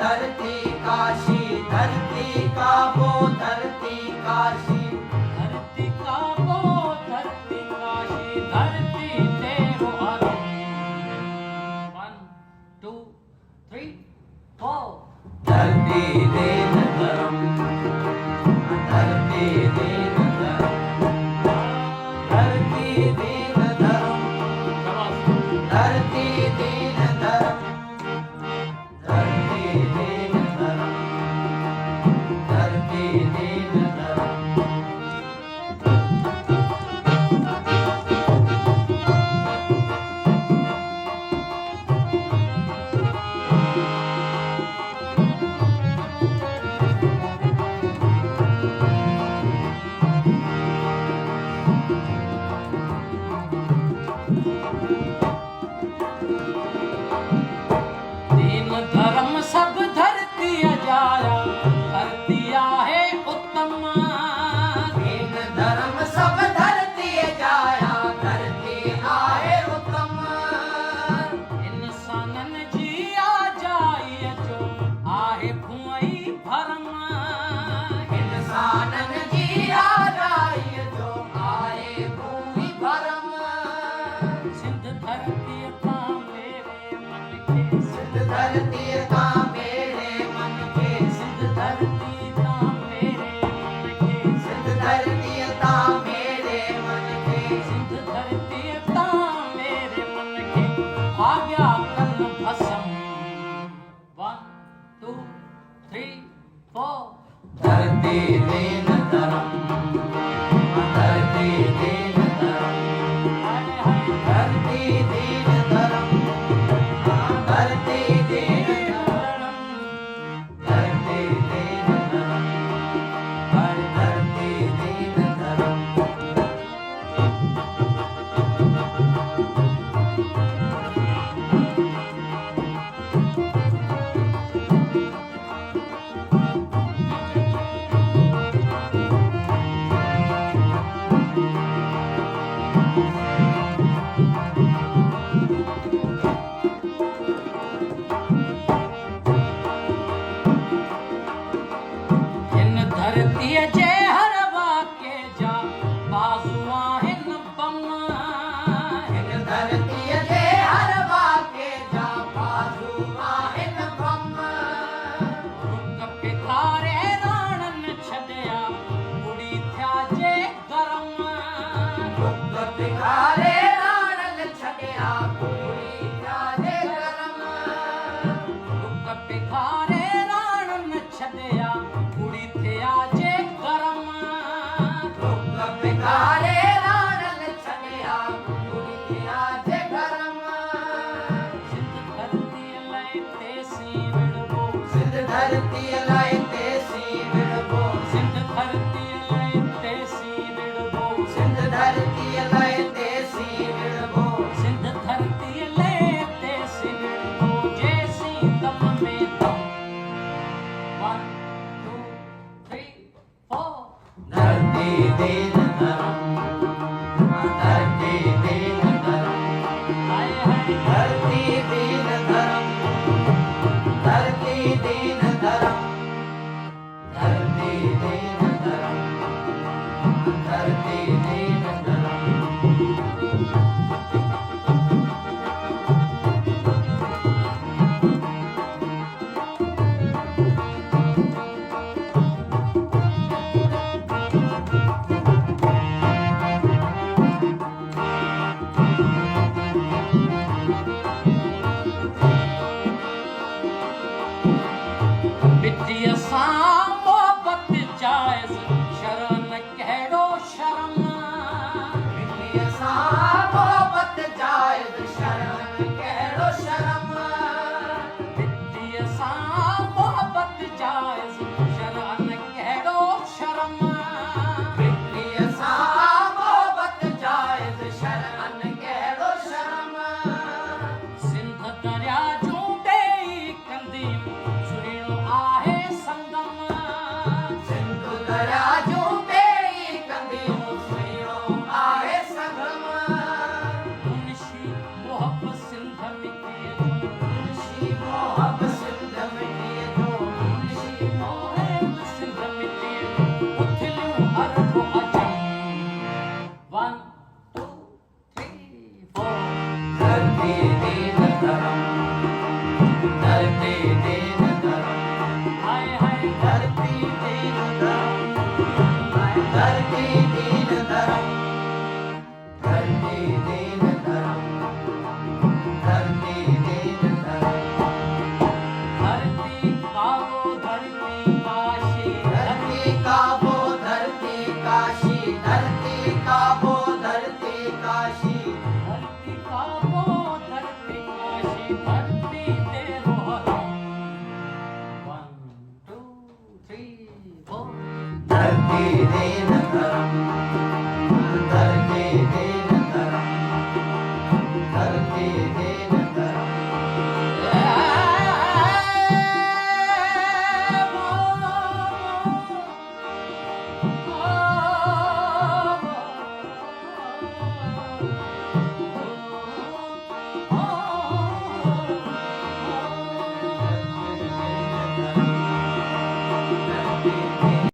धरती काशी, धरती का वो धरती काशी, धरती का वो धरती काशी, धरती तेरो अरुण। 1 2 3 4 धरती दीन धर्म, धरती दीन धर्म, धरती दीन धर्म, धरती दीन धर्म, धरती दीन धर्म, धरती दीन धर्म। दीन धर्म सब धरती अजाया, धरती आहे उत्तम। दीन धर्म सब धरती जाया, धरती आए उत्तम। इंसानन जी आ जाइए जो आहे भुई भरम। इंसानन जी आ जाइए जो आए भूमि भरम। सिंध धरती का मेरे मन के, सिद्ध धरती का मेरे मन के, सिंध धरती का मेरे मन के, सिद्ध धरती का मेरे मन के, सिंध धरती का मेरे मन के, आ गया कल भस्म। 1 2 3 4 धरती दीन धर्म, धरती दीन धर्म, हाय हाय धरती दीन धर्म, धरती दीन धर्म, धरती दीन धर्म, हर धरती दीन धर्म। इन धरती जे हर वाके जा बाजुआ हिन बम। इन धरती जे हर वाके जा बाजू आहिन ब्रह्म। रुक पिखारे राणन छॾिया बुड़ी थिया जे गरम। रुक पिखारे राणन छॾिया पूरी जाजे गरम। रुक पिखारे राणन छॾिया बुड़ी थिया जे गरम। रुक पिखारे राणन छॾिया पूरी जाजे गरम। सिंध धरती लय तेसी विड़बो, सिद्ध धरती लाइ तेसी विड़बो, सिंध धरती लय तेसी विड़बो, सिद्ध धरती लाइ तेसी विड़बो, सिंध धरती लय तेसी विड़बो, जैसी दम में दम। 1 2 3 4 धरती दीन धर्म, धरती दीन धर्म, हाय हाय धरती दीन धर्म, धरती दीन धर्म, धरती दीन धर्म, धरती दीन धर्म। बिटिया सां मोहब्बत जायज़, शरण कहिड़ो शर्म। बिटिया सां मोहब्बत जायज़, शरण कहिड़ो शर्म। बिटिया सां मोहब्बत जायज़, शरण कहिड़ो शर्म। बिटिया सां मोहब्बत जायज़, शरण कहिड़ो शर्म। सिंध दरिया जूं ॾेई कंदी सुहिणो आहे संगम। दिन